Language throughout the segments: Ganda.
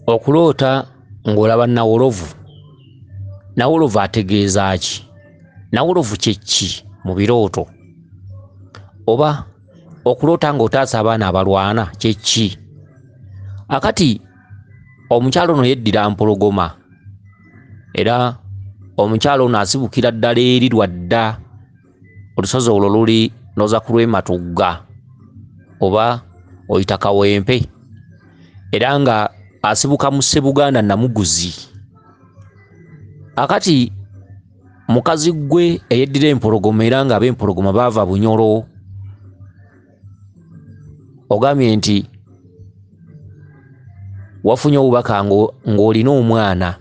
Okuloota ng'olaba Nawolovu. Nawolovu ategeeza ki? Nawolovu kye ki mu birooto? Oba okuloota ng'otaasa abaana abalwana kye ki? Akati omukyalo ono yeddira mpologoma, era omukyalo ono asibukira ddala eri lwadda, olusozi olwo luli noza ku lw'Ematugga oba oyita Kawempe, era nga asibuka mu Ssebuganda Namuguzi. Akati mukazi gwe eyeddira empologoma era nga ab'empologoma baava Bunyoro, ogambye nti wafunye obubaka ng'olina omwana,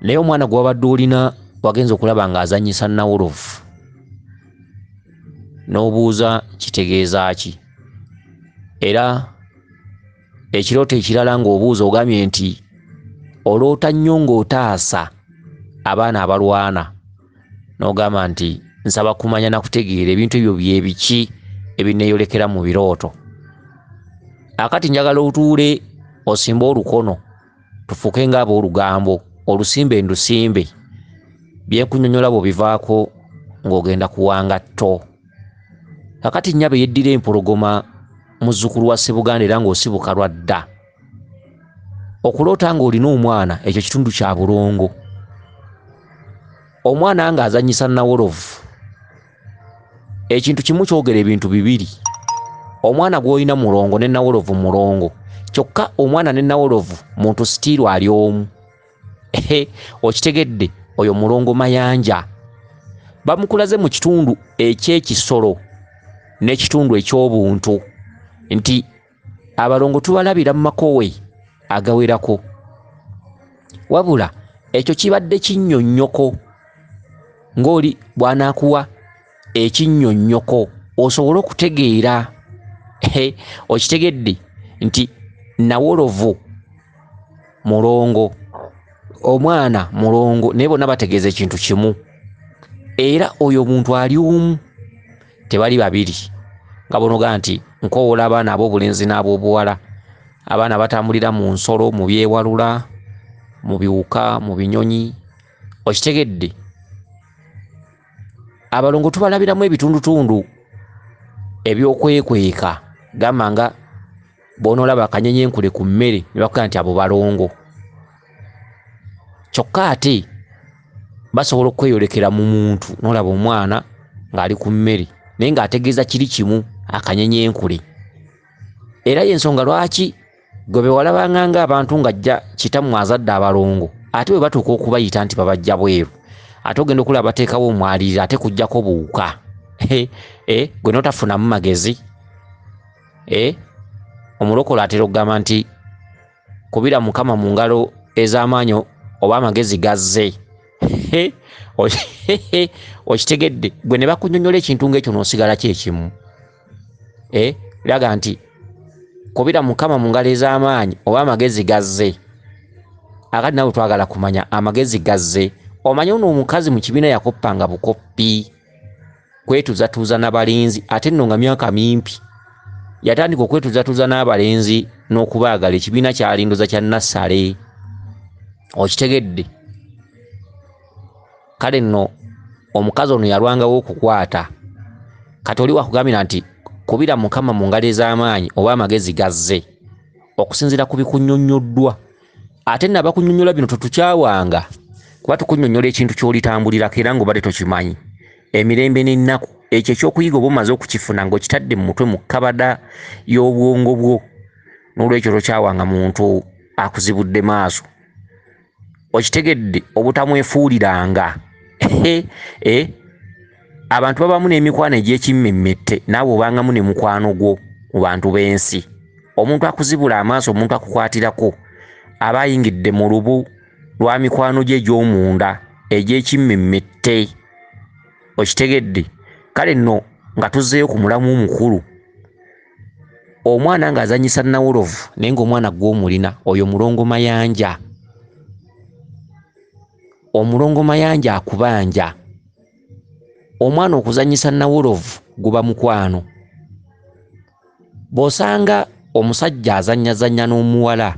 naye omwana gwe wabadde olina wagenza okulaba ng'azannyisa Nawolovu. N'obuuza kitegeeza ki? Era ekirooto ekirala ng'obuuza ogambye nti oloota nnyo ng'otaasa abaana abalwana, n'ogamba nti nsaba kumanya na kutegeera ebintu ebyo bye biki ebineeyolekera mu birooto. Akati njagala otuule osimbe olukono tufuuke ng'ab'olugambo, olusimbe ndusimbe, byenkunyonnyola bw'obivaako ng'ogenda kuwanga tto. Akati nnyaba yeddira empologoma muzzukulu wa Ssebuganda era ng'osibuka lwadda. Okuloota ng'olina omwana ekyo kitundu kya bulongo. Omwana ng'azannyisa Nawolovu, ekintu kimu kyogera ebintu bibiri. Omwana gw'olina mulongo ne Nawolovu mulongo, kyokka omwana ne Nawolovu muntu sitiiru ali omu. Okitegedde? Oyo mulongo mayanja. Bamukulaze mu kitundu eky'ekisolo n'ekitundu eky'obuntu nti abalongo tubalabira mu makowe agawerako. Wabula ekyo kibadde kinnyonnyoko, ng'oli bw'anaakuwa ekinnyonnyoko osobole okutegeera. Okitegedde nti Nawolovu mulongo, omwana mulongo, naye bonna bategeeza ekintu kimu. Era oyo omuntu ali omu, tebali babiri. Nga bonoga nti nkoowola abaana ab'obulenzi n'ab'obuwala, abaana batambulira mu nsolo, mu byewalula, mu biwuka, mu binyonyi. Okitegedde? Abalongo tubalabiramu ebitundutundu eby'okwekweka, gamba nga bw'onoolaba akanyenyenkule ku mmere ne bakugamba nti abo balongo. Kyokka ate basobola okweyolekera mu muntu, n'olaba omwana ng'ali ku mmere naye ng'ategeeza kiri kimu, akanyenyenkule. Era y'ensonga lwaki gwe bewalabanga ng'abantu ng'ajja kitammwe azadde abalongo, ate bwe batuuka okubayita nti babajja bweru, ate ogenda okulaba bateekawo omwalirira ate kujjako buwuka. Gwe n'otafunamu magezi. Omulokole atera okugamba nti kubira Mukama mu ngalo ez'amaanyi oba amagezi gazze. Okitegedde? Gwe ne bakunnyonnyola ekintu ng'ekyo n'osigala kyekimu. Laga nti kubira Mukama mu ngalo ez'amaanyi oba amagezi gazze. Akati nawe twagala kumanya amagezi gazze. Omanye ono omukazi mu kibiina yakoppanga bukoppi, kwetuuzatuuza n'abalenzi, ate nno nga myaka mimpi. Yatandika okwetuuzatuuza n'abalenzi n'okubaagala, ekibiina kyalindoza kya nassale. Okitegedde? Kale nno omukazi ono yalwangawo okukwata. Kati oli wakugambira nti kubira Mukama mu ngalo ez'amaanyi oba amagezi gazze, okusinziira ku bikunnyonnyoddwa. Ate nno abakunnyonnyola bino totukyawanga, kuba tukunnyonnyola ekintu ky'olitambulirako era ng'obadde tokimanyi. Emirembe n'ennaku, ekyo ekyokuyiga oba omaze okukifuna ng'okitadde mu mutwe mu kkabada y'obwongo bwo, n'olwekyo tokyawanga muntu akuzibudde maaso. Okitegedde? Obutamwefuuliranga. Abantu babamu n'emikwano egy'ekimmemmette, naawe obangamu ne mukwano gwo mu bantu b'ensi. Omuntu akuzibula amaaso, omuntu akukwatirako, aba ayingidde mu lubu lwa mikwano gye egy'omunda egy'ekimmemmette. Okitegedde? Kale nno nga tuzzeeyo ku mulamu omukulu, omwana ng'azannyisa Nawolovu naye ng'omwana gw'omulina oyo mulongo mayanja. Omulongo mayanja akubanja. Omwana okuzannyisa Nawolovu guba mukwano. Bw'osanga omusajja azannyazannya n'omuwala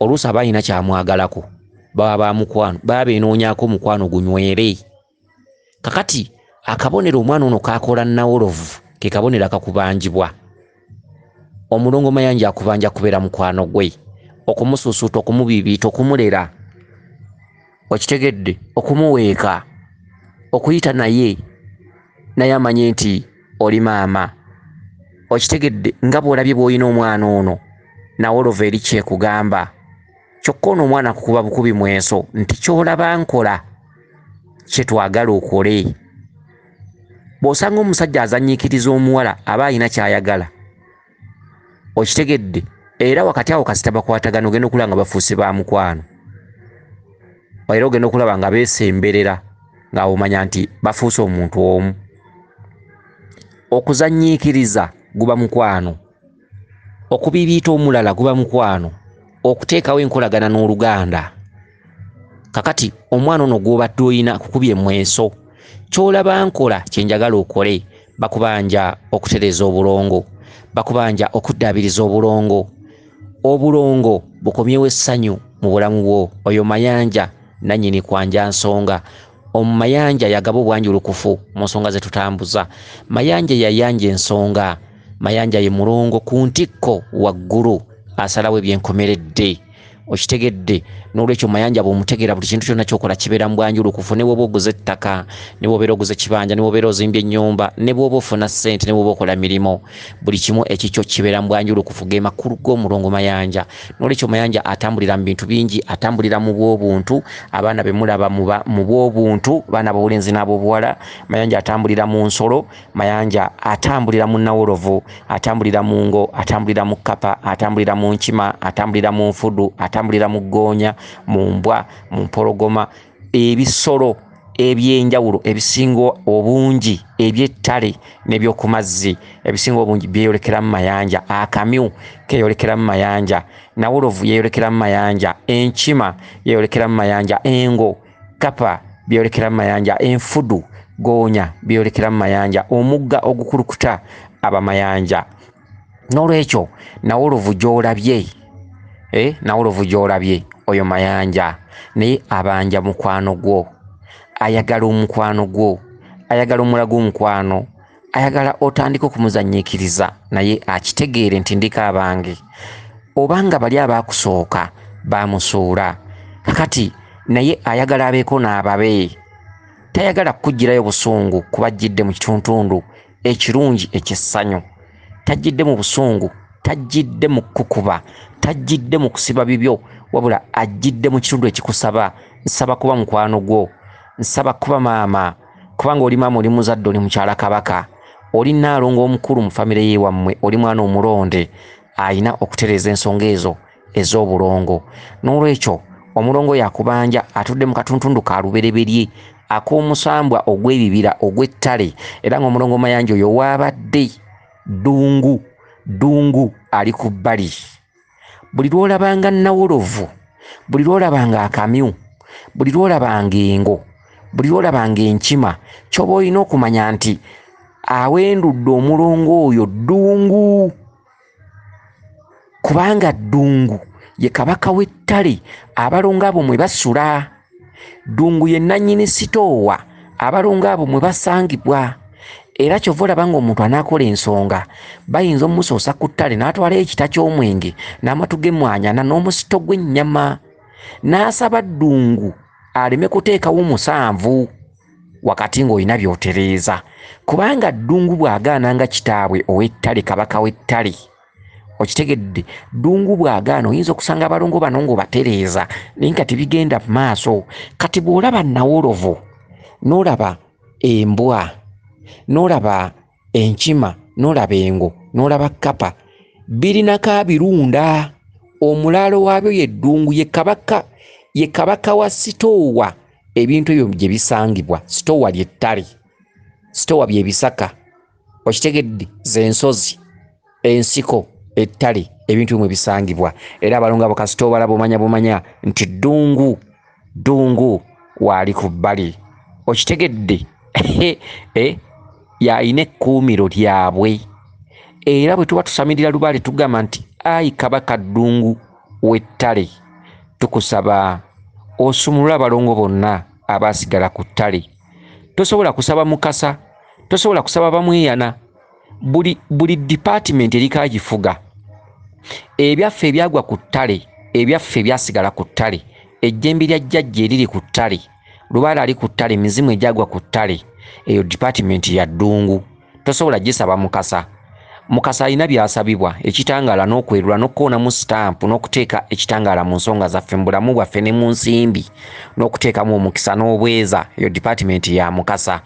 oluusi aba alina kyamwagalako baba bamukwano baba benoonyako mukwano gunywere. Kakati akabonero omwana ono kakola Nawolovu ke kabonero akakubanjibwa. Omulongo Mayanja akubanja kubeera mukwano gwe, okumusuusuuta, okumubiibiita, okumulera, okitegedde, okumuweeka, okuyita naye amanye nti oli maama, okitegedde, nga bw'olabye bw'olina omwana ono Nawolovu eri kyekugamba. Kyokka ono omwana akukuba bukubi mweso nti ky'olaba nkola kye twagala okole. Bw'osanga omusajja azanyiikiriza omuwala aba alina ky'ayagala, okitegedde, era wakati awo kasita bakwatagana ogenda okulaba nga bafuuse ba mukwano, era ogenda okulaba nga beesemberera nga omanya nti bafuuse omuntu omu. Okuzanyiikiriza guba mukwano, okubiibiita omulala guba mukwano, okuteekawo enkolagana n'oluganda. Kakati omwana ono gw'obadde olina kukubye mweso, ky'olaba nkola kye njagala okole, bakubanja okutereeza obulongo, bakubanja okuddaabiriza obulongo, obulongo bukomyewo essanyu mu bulamu bwo. Oyo Mayanja nannyini kwanja nsonga. Omumayanja yagaba obwanjulukufu mu nsonga ze tutambuza. Mayanja yayanja ensonga. Mayanja ye mulongo ku ntikko waggulu, asalawo ebyenkomeredde, okitegedde. N'olwekyo Mayanja bw'omutegeera buli kintu kyonna ky'okola kibeera mu bwanjulukufu. Ne bw'oba oguze ettaka, ne bw'obeera oguze kibanja, ne bw'obeera ozimbye ennyumba, ne bw'oba ofuna ssente, ne bw'oba okola mirimu, buli kimu ekikyo kibeera mu bwanjulukufu. Ge makulu g'omulongo Mayanja. N'olwekyo Mayanja atambulira mu bintu bingi, atambulira mu bw'obuntu. Abaana be mulaba mu bw'obuntu, baana b'obulenzi n'ab'obuwala. Mayanja atambulira mu nsolo. Mayanja atambulira mu Nawolovu, atambulira mu ngo, atambulira mu kkapa, atambulira mu nkima, atambulira mu nfudu, atambulira mu ggoonya, mu mbwa, mu mpologoma, ebisolo ebyenjawulo ebisinga obungi eby'ettale n'eby'oku mazzi ebisinga obungi byeyolekera mu Mayanja. Akamyu keeyolekera mu Mayanja. Nawolovu yeeyolekera mu Mayanja. Enkima yeeyolekera mu Mayanja. Engo, kapa byeyolekera mu Mayanja. Enfudu, goonya byeyolekera mu Mayanja. Omugga ogukulukuta aba Mayanja. N'olwekyo Nawolovu gy'olabye, Nawolovu gy'olabye oyo Mayanja, naye abanja mukwano gwo, ayagala omukwano gwo, ayagala omulaga omukwano, ayagala otandika okumuzanyiikiriza naye akitegeere nti ndika abange. Obanga bali abaakusooka baamusuula, kakati naye ayagala abeeko n'ababe. Tayagala kukugirayo busungu kuba ajjidde mu kituntundu ekirungi eky'essanyu. Tajjidde mu busungu, tajjidde mu kukuba, tajjidde mu kusiba bibyo, wabula ajjidde mu kitundu ekikusaba. Nsaba kuba mukwano gwo, nsaba kuba maama, kubanga oli maama, oli muzadde, oli mukyala Kabaka, oli Nnaalongo omukulu mu famire y'ewammwe, oli mwana omulonde, ayina okutereeza ensonga ezo ez'obulongo. N'olwekyo omulongo yakubanja atudde mu katuntundu ka lubereberye ak'omusambwa ogw'ebibira ogw'ettale, era ng'omulongo Mayanja oyo waabadde Ddungu ali ku bbali. Buli lw'olabanga Nawolovu, buli lw'olabanga akamyu, buli lw'olabanga engo, buli lw'olabanga enkima, ky'oba olina okumanya nti awendudde omulongo oyo Ddungu, kubanga Ddungu ye kabaka w'ettale abalongo abo mwe basula. Ddungu ye nannyini sitoowa abalongo abo mwe basangibwa. Era kyova olaba ng'omuntu anaakola ensonga bayinza omusoosa ku ttale n'atwalayo ekita ky'omwenge n'amatu g'emmwanyaana n'omusito gw'ennyama, n'asaba Ddungu aleme kuteekawo 7 wakati ng'olina by'otereeza, kubanga Ddungu bw'agaananga kitaabwe ow'ettale, kabaka w'ettale, okitegedde, Ddungu bw'agaana oyinza okusanga abalongo bano ng'obatereeza naye nga tebigenda mu maaso. Kati bw'olaba Nawolovu, n'olaba embwa, n'olaba enkima, n'olaba engo, n'olaba kkapa, birinako birunda. Omulaalo waabyo ye Ddungu, ye kabaka wa sitoowa. Ebintu ebyo gye bisangibwa, sitoowa ly'ettale, sitoowa bye bisaka, okitegedde, z'ensozi, ensiko, ettale, ebintu bimwe bisangibwa. Era abalongo abo kasita obala bumanya nti Ddungu waali ku bbali, okitegedde. Yalina ekkuumiro lyabwe. Era bwe tuba tusamirira lubaale tugamba nti ayi kabaka Ddungu w'ettale, tukusaba osumulula abalongo bonna abasigala ku ttale. Tosobola kusaba Mukasa, tosobola kusaba Bamweyana. Buli department eriko agifuga. Ebyaffe ebyagwa ku ttale, ebyaffe ebyasigala ku ttale, ejjembe lya jjajja eriri ku ttale, Lubaale ali ku ttale, emizimu egyagwa ku ttale, eyo department ya Ddungu. Tosobola gisaba Mukasa. Mukasa alina byasabibwa, ekitangaala n'okwerula n'okukoonamu stamp n'okuteeka ekitangaala mu nsonga zaffe mu bulamu bwaffe ne mu nsimbi n'okuteekamu omukisa n'obweza, eyo department ya Mukasa.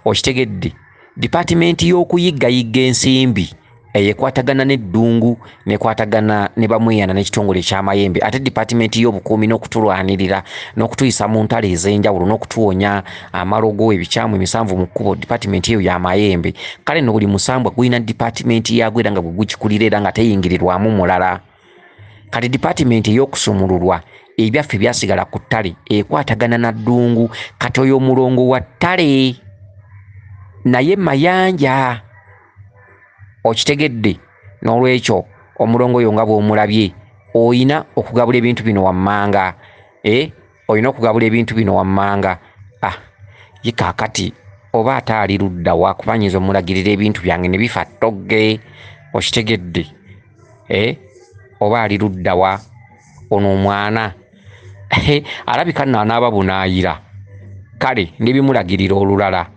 Okitegedde, department y'okuyiggayiga ensimbi eyekwatagana n'Eddungu nekwatagana ne Bamweyana n'ekitongole ky'amayembe, ate department y'obukuumi n'okutulwanirira n'okutuyisa mu ntalo ez'enjawulo n'okutuwonya amalogo, ebikyamu, emisanvu mu kkubo, department eyo y'amayembe. Kale no buli musambwa gulina department yagwo era nga bwe gukikulira era nga teyingirirwamu mulala. Kati department ey'okusumululwa ebyaffe byasigala ku ttale ekwatagana na Ddungu. Kati oyo omulongo wa ttale naye mayanja. Okitegedde, n'olwekyo omulongo oyo nga bw'omulabye oyina okugabula ebintu bino wammanga. Oyina okugabula ebintu bino wammanga. Ye kaakati oba ate ali ludda wa kubanyiza omulagirira ebintu byange ne bifa ttogge. Okitegedde, oba ali ludda wa ono omwana alabika n'anaaba bunaayira. Kale ndibimulagirira olulala.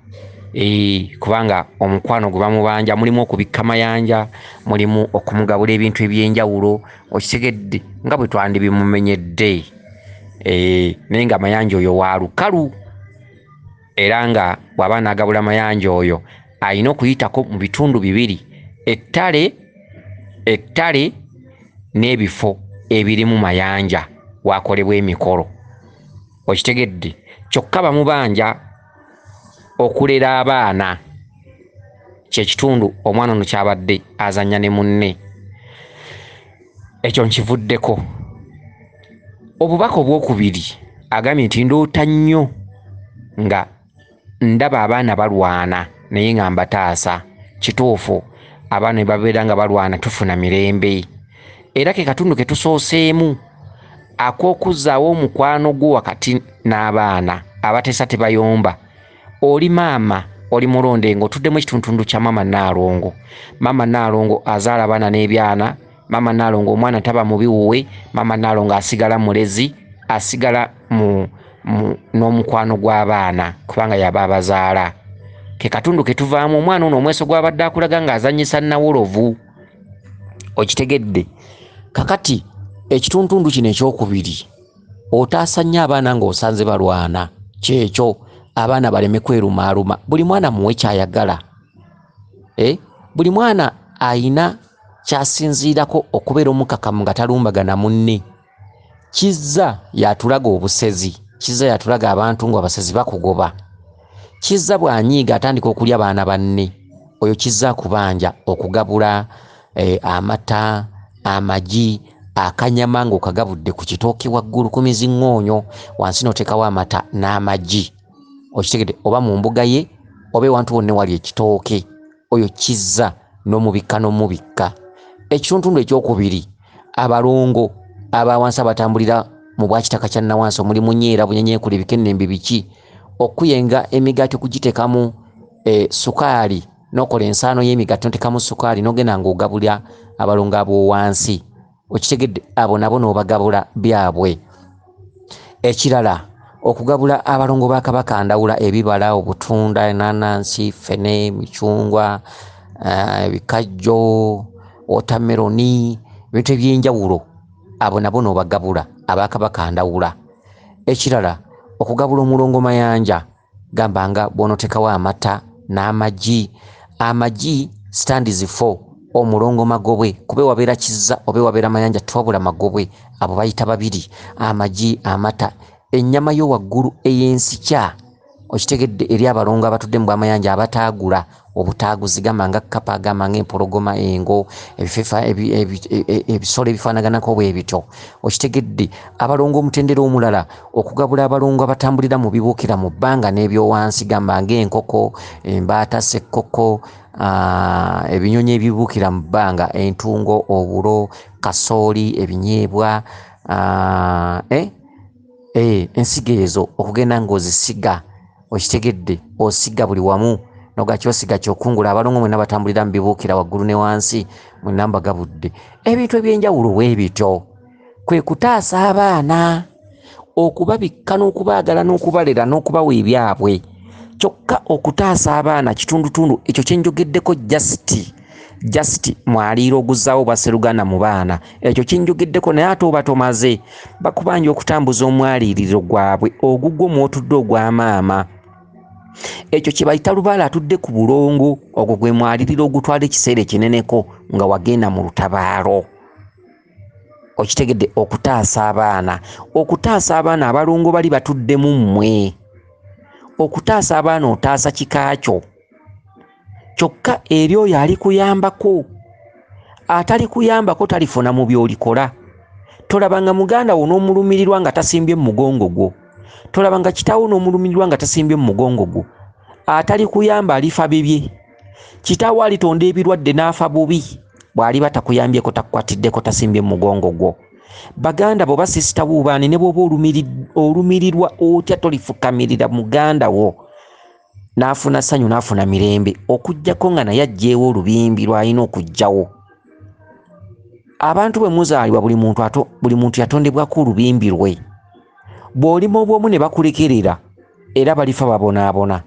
Kubanga omukwano gwe bamubanja mulimu okubikka mayanja, mulimu okumugabula ebintu ebyenjawulo. Okitegedde, nga bwe twandibimumenyedde. Naye nga mayanja oyo wa lukalu, era nga bw'aba n'agabula mayanja oyo alina okuyitako mu bitundu bibiri, ettale n'ebifo ebirimu mayanja wakolebwa emikolo. Okitegedde, kyokka bamubanja okulera abaana, kyekitundu omwana ono kyabadde azannya ne munne. Ekyo nkivuddeko. Obubaka obwokubiri agambye nti ndoota nnyo nga ndaba abaana balwana naye nga mbataasa. Kituufu, abaana ne babeera nga balwana tufuna mirembe. Era ke katundu ke tusooseemu ak'okuzzaawo omukwano gwo wakati n'abaana abateesa tebayomba. Oli maama, oli mulonde ng'otuddemu ekitundu kya Maama Naalongo. Maama Naalongo azaala abaana n'ebyana. Maama Naalongo omwana taba mubi wuwe. Maama Naalongo asigala mulezi, asigala n'omukwano gw'abaana kubanga yaba abazaala. Ke katundu ke tuvaamu omwana ono omweso gw'abadde akulaga ng'azannyisa Nawolovu. Okitegedde, kakati ekitundu kino ekyokubiri otaasa nnyo abaana ng'osanze balwana. Kyekyo abaana baleme kwerumaaluma. Buli mwana muwe kyayagala. Buli mwana ayina kyasinziirako okubeera omukakamu nga talumbagana munne. Kizza yatulaga obusezi, kizza yatulaga abantu nga abasezi bakugoba. Kizza bw'anyiiga atandika okulya baana banne, oyo kizza kubanja okugabula amata, amagi, akanyama ng'okagabudde ku kitooke waggulu ku miziŋŋoonyo, wansi n'oteekawo amata n'amagi. Okitegedde, oba mu mbuga ye oba ewantu wonna wali ekitooke, oyo kizza n'omubikka. Ekitundu ekyokubiri abalongo abawansi abatambulira mu bwakitaka kya Nawansi omuli Munyeera, Bunyenyeekule, Bikennembi biki, okuyenga emigaati okugiteekamu sukaali n'okola ensaano y'emigaati n'oteekamu sukaali n'ogenda ng'ogabula abalongo ab'owansi. Okitegedde, abo nabo n'obagabula byabwe. Ekirala okugabula abalongo ba Kabaka Ndawula ebibala, obutunda, enanansi, fene, micungwa, ebikajjo, wotameroni, ebintu ebyenjawulo, abo nabo n'obagabula aba Kabaka Ndawula. Ekirala okugabula omulongo mayanja, gamba nga bw'onoteekawo amata n'amagi. Amagi stands for omulongo magobwe, kube wabeera kizza obe wabeera mayanja twabula magobwe, abo bayita babiri. Amagi, amata, ennyama yo waggulu ey'ensikya. Okitegedde, eri abalongo abatudde mu bwamayanja abataagula obutaaguzi, gamba nga kkapa, gamba ng'empologoma, engo, ebisolo ebifaanaganako bwe bityo. Okitegedde, abalongo omutendera omulala okugabula abalongo abatambulira mu bibuukira mu bbanga n'ebyowansi, gamba ng'enkoko, embaata, ssekkoko, ebinyonyi ebibuukira mu bbanga, entungo, obulo, kasooli, ebinyeebwa, ensigo ezo okugenda ng'ozisiga, okitegedde, osiga buli wamu noga kyosiga kyokungula. Abalongo mwenna batambulira mu bibuukira waggulu ne wansi, mwenna mbagabudde. Ebintu ebyenjawulo bwe bityo kwe kutaasa abaana, okubabikka n'okubaagala n'okubalera n'okubawa ebyabwe. Kyokka okutaasa abaana kitundutundu ekyo kye njogeddeko just mwaliiro oguzzaawo Basseruganda mu baana, ekyo kye njogeddeko, naye ate oba tomaze bakubanja okutambuza omwaliiriro gwabwe ogugwo mwotudde ogw'amaama. Ekyo kye bayita lubaale atudde ku bulongo, ogwo gwe mwaliriro ogutwala ekiseera ekineneko nga wagenda mu lutabaalo. Okitegedde, okutaasa abaana. Okutaasa abaana abalongo bali batuddemu mmwe. Okutaasa abaana otaasa kikaakyo. Kyokka eri oyo ali kuyambako. Atali kuyambako talifuna mu by'olikola. Tolabanga muganda wo n'omulumirirwa nga tasimbye mu mugongo gwo. Tolabanga kitaawo n'omulumirirwa nga tasimbye mu mugongo gwo. Atali kuyamba alifa bibye. Kitaawo alitonda ebirwadde n'afa bubi bw'aliba takuyambyeko, takukwatiddeko, tasimbye mu mugongo gwo. Baganda bo basisita buubaani ne bw'oba olumirirwa otya tolifukamirira muganda wo n'afuna ssanyu n'afuna mirembe, okuggyako nga naye aggyeewo olubimbi lw'alina okuggyawo. Abantu bwe muzaalibwa buli muntu yatondebwako olubimbi lwe. Bw'olima obwomu ne bakulekerera era balifa babonaabona.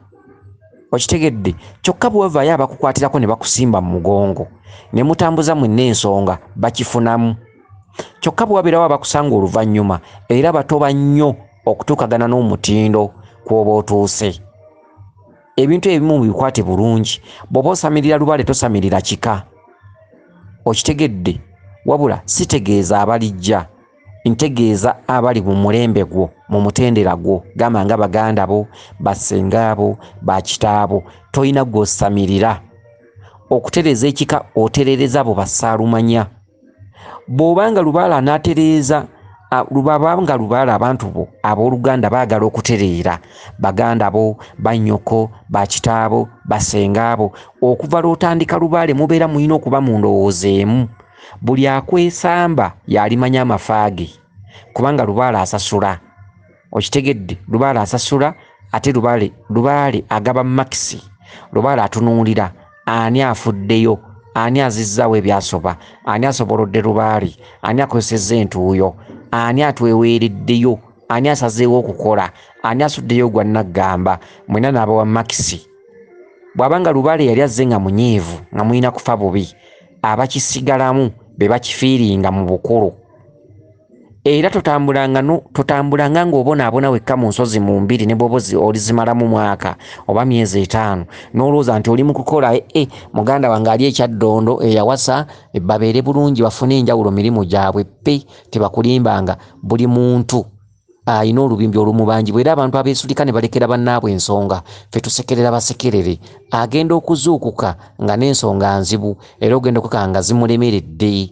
Okitegedde, kyokka bw'ovaayo abakukwatirako ne bakusimba mu mugongo ne mutambuza mwenna ensonga bakifunamu. Kyokka bw'wabeerawo abakusanga oluvannyuma era batoba nnyo okutuukagana n'omutindo kw'oba otuuse. Ebintu ebimu bikwate bulungi. Bw'oba osamirira lubaale tosamirira kika. Okitegedde, wabula sitegeeza abalijja, ntegeeza abali mu mulembe gwo, mu mutendera gwo. Gamba nga baganda bo, bassenga bo, bakitaabo, toyina gw'osamirira. Okutereeza ekika oterereza abo bassaalumanya. Bw'obanga lubaala anaatereeza lubabanga lubaala abantu bo abooluganda baagala okutereera, baganda bo, bannyoko, bakitaabo, bassenga bo. Okuva lw'otandika lubaale mubeera mulina okuba mu ndowooza emu. Buli akwesamba yalimanya amafa ge, kubanga lubaale asasula. Okitegedde, lubaale asasula, ate lubaale agaba makisi. Lubaale atunuulira ani afuddeyo, ani azizzaawo ebyasoba, ani asobolodde lubaale, ani akozesezza entuuyo, ani atweweereddeyo, ani asazeewo okukola, ani asuddeyo gwa naggamba, mwena n'abawa makisi. Bw'abanga lubaale yali azze nga munyiivu nga mulina kufa bubi, abakisigalamu be bakifiiringa mu bukulu. Era totambulanga ng'obonaabona wekka mu nsozi mu mbiri ne bw'oba olizimalamu mwaka oba myezi 5 n'olowooza nti oli mu kukola muganda wange ali ekyaddondo eyawasa babeere bulungi bafune enjawulo mirimu gyabwe pe. Tebakulimbanga. Buli muntu ayina olubimbi olumubanjibwa era abantu abeesulika ne balekera bannaabwe ensonga. Ffe tusekerera basekerere. Agenda okuzuukuka nga n'ensonga nzibu era ogenda okukaa nga zimulemeredde.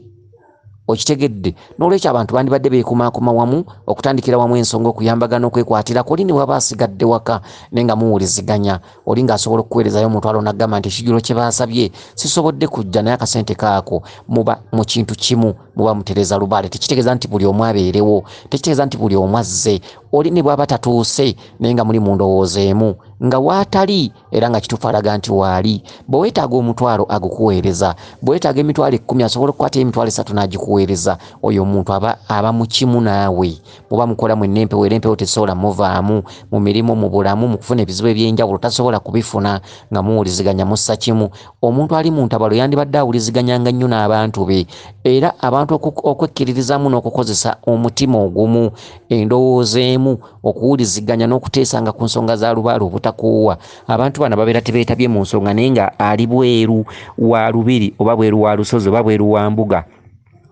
Okitegedde, n'olwekyo abantu bandibadde beekumaakuma wamu okutandikira wamu ensonga okuyambagana okwekwatirako. Oli ne waba asigadde waka naye nga muwuliziganya, oli ng'asobola okukuweerezayo omutwalo n'aggamba nti ekijjulo kye baasabye sisobodde kujja naye akasente kaako. Muba mu kintu kimu, muba mutereza lubaale. Tekitegeeza nti buli omu abeerewo, tekitegeeza nti buli omu azze. Oli ne bw'aba tatuuse naye nga muli mu ndowooza emu, nga waatali era nga kituufu alaga nti waali. Bwe weetaaga omutwalo agukuweereza, bwe weetaaga emitwalo 10 asobola okukwata emitwalo 3 n'agikuweereza. Oyo omuntu aba mu kimu naawe. Muba mukola mwenna empewo era empewo tesobola muvaamu mu mirimu, mu bulamu, mu kufuna ebizibu eby'enjawulo tasobola kubifuna nga muwuliziganya mussa kimu. Omuntu ali mu ntabalo yandibadde awuliziganyanga nnyo n'abantu be, era abantu okwekkiririzamu n'okukozesa omutima ogumu, endowooza emu, okuwuliziganya n'okuteesanga ku nsonga za lubaale obutakuuwa. Abantu bano babeera tebeetabye mu nsonga naye nga ali bweru wa lubiri oba bweru wa lusozi oba bweru wa mbuga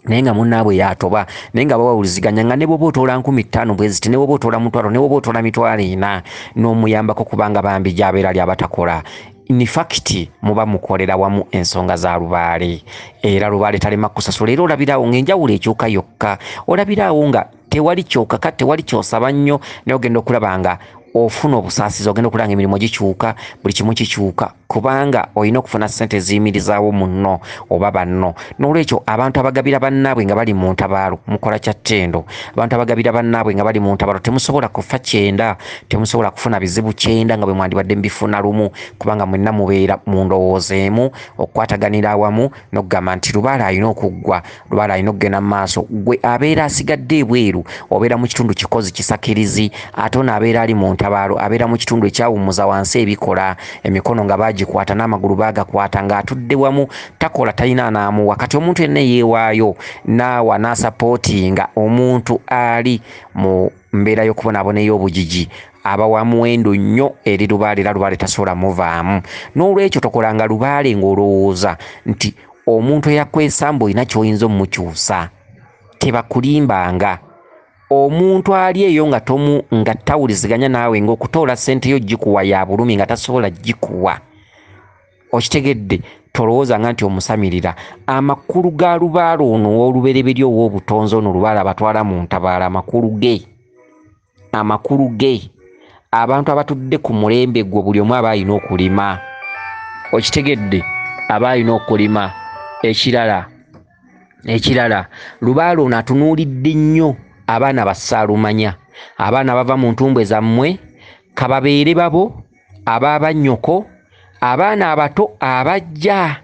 naye nga munnaabwe yatoba, naye nga bawuliziganya nga ne bw'oba otoola 5,000 bwe ziti, ne bw'oba otoola mutwalo, ne bw'oba otoola mitwalo 4 n'omuyambako kubanga bambi gy'abeera ali abatakola. In fact muba mukolera wamu ensonga za lubaale era lubaale talema kusasula. Era olabiraawo ng'enjawulo ekyuka yokka, olabiraawo nga tewali kyokka, tewali kyosaba nnyo naye ogenda okulaba nga ofuna obusaasizi ogenda okulanga emirimu gikyuka buli kimu kikyuka kubanga olina okufuna ssente ziyimirizaawo munno oba banno. N'olwekyo abantu abagabira bannaabwe nga bali mu ntabaalo mukola kya ttendo. Abantu abagabira bannaabwe nga bali mu ntabaalo temusobola kufa kyenda, temusobola kufuna bizibu kyenda nga bwe mwandibadde mbifuna lumu kubanga mwenna mubeera mu ndowooza emu okukwataganira awamu n'okugamba nti Lubaale alina okuggwa, Lubaale alina okugenda mu maaso. Gwe abeera asigadde ebweru obeera mu kitundu kikozi kisakirizi, ate ono abeera ali mu ntabaalo abeera mu kitundu ekyawummuza wansi ebikola, emikono nga baagikwata n'amagulu baagakwata ng'atudde wamu takola talina anaamuwa. Kati omuntu yenna yeewaayo naawa n'asapootinga omuntu ali mu mbeera y'okubonaabona ey'obugigi aba wa muwendo nnyo eri Lubaale era Lubaale tasobola muvaamu. N'olwekyo tokolanga Lubaale ng'olowooza nti omuntu eyakwesambu olina ky'oyinza omukyusa. Tebakulimbanga. Omuntu ali eyo nga tawuliziganya naawe ng'okutoola ssente yo gikuwa ya bulumi nga tasobola gikuwa. Okitegedde tolowoozanga nti omusamirira. Amakulu ga Lubaale ono ow'olubereberye ow'obutonzi ono Lubaale abatwala mu ntabaala amakulu ge abantu abatudde ku mulembe gwo buli omu aba alina okulima. Okitegedde aba alina okulima. Ekirala Lubaale ono atunuulidde nnyo abaana bassaalumanya, abaana bava mu ntumbwe zammwe kababeere babo, abaabannyoko, abaana abato abajja.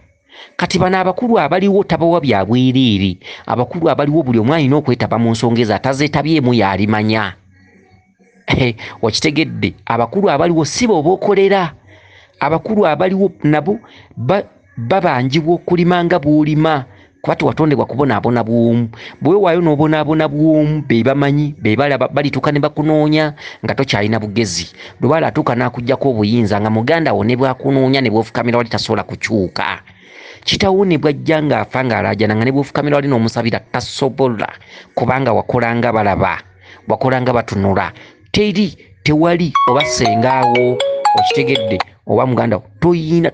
Kati bano abakulu abaliwo tabawa bya bwereere. Abakulu abaliwo buli omu alina okwetaba mu nsonga ezo atazeetabyemu y'alimanya. Okitegedde abakulu abaliwo si bo b'okolera. Abakulu abaliwo nabo babanjibwa okulima nga bw'olima kuba tewatondebwa kubonaabona bw'omu. Bwewaayo n'obonaabona bw'omu be bamanyi be balaba balituuka ne bakunoonya nga tokyalina bugezi. Lubaale atuuka n'akuggyako obuyinza nga muganda wo ne bwakunoonya ne bw'ofukamira wali tasobola kukyuka. Kitawo ne bw'ajja ng'afa ng'alaajana nga ne bw'ofukamira wali n'omusabira tasobola kubanga wakolanga balaba, wakolanga batunula. Tewali oba sengaawo, okitegedde, oba muganda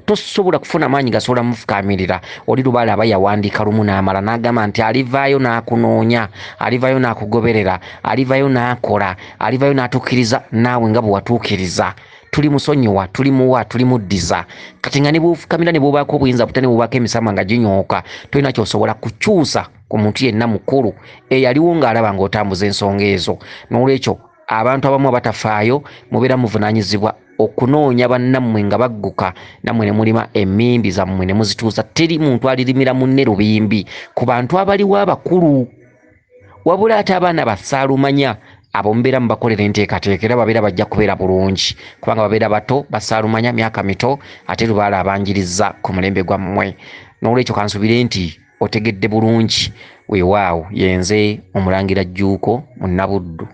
tosobola kufuna maanyi gasobola mufukaamirira. Oli Lubaale aba yawandiika lumu n'amala n'agamba nti alivaayo n'akunoonya, alivaayo n'akugoberera, alivaayo n'akola, alivaayo n'atuukiriza naawe nga bwe watuukiriza. Tuli musonyiwa, tuli muwa, tuli muddiza. Kati nga ne bw'ofukamira ne bw'obaako obuyinza butane bw'obaako emisama nga ginyooka tolina ky'osobola kukyusa ku muntu yenna mukulu eyaliwo ng'alaba ng'otambuza ensonga ezo. N'olwekyo abantu abamu abatafaayo mubeera muvunaanyizibwa okunoonya bannammwe nga bagguka nammwe ne mulima emmimbi zammwe ne muzituuza. Teri muntu alirimira munne lubimbi ku bantu abaliwo abakulu, wabula ate abaana bassaalumanya abo mubeera mubakolera enteekateeka era babeera bajja kubeera bulungi kubanga babeera bato, bassaalumanya myaka mito ate Lubaale abanjiriza ku mulembe gwammwe. N'olwekyo kansubire nti otegedde bulungi. Weewaawo yenze Omulangira Jjuuko Munnabuddu.